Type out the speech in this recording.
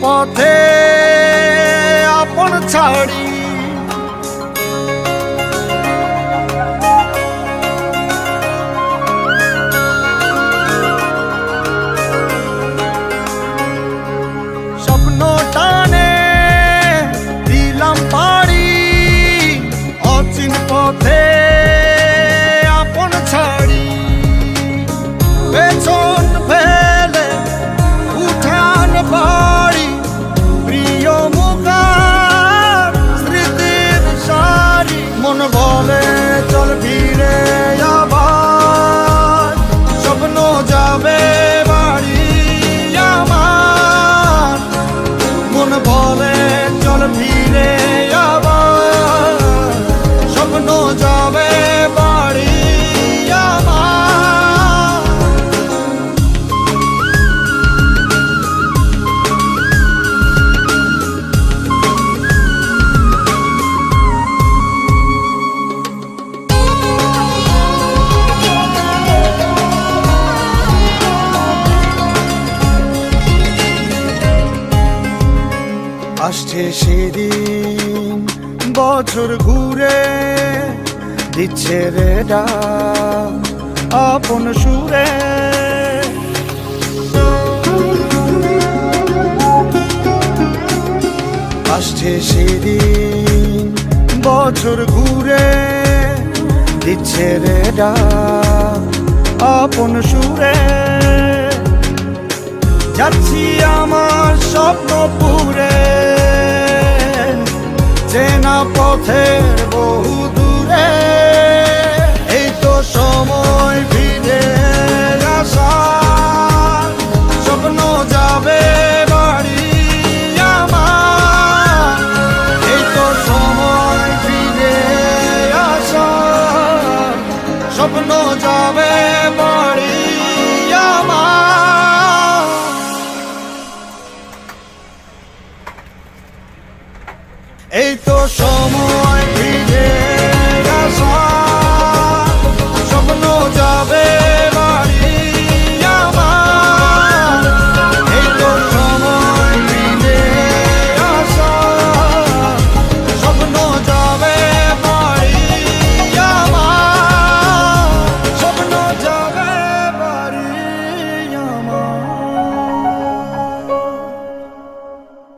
পথে আপন ছাড়ি স্বপ্ন টানে দিলাম পাড়ি অচিন পথে আপন ছাড়ি পেছন ফেলে উঠান বাড়ি প্রিয় মুখার স্মৃতির সারি মন বলে চল ফিরে আবার স্বপ্ন যাবে বাড়ি আমার মন বলে চল ফিরে আবার স্বপ্ন যাবে বাড়ি আমার আসছে সেদিন বছর ঘুরে দিচ্ছে রে ডাক আপন সুরে আসছে সেদিন বছর ঘুরে দিচ্ছে রে ডাক আপন সুরে যাচ্ছি আমার স্বপ্ন পুরে চেনা পথের বহু দূরে এই তো সময় ফিরে আসা স্বপ্ন যাবে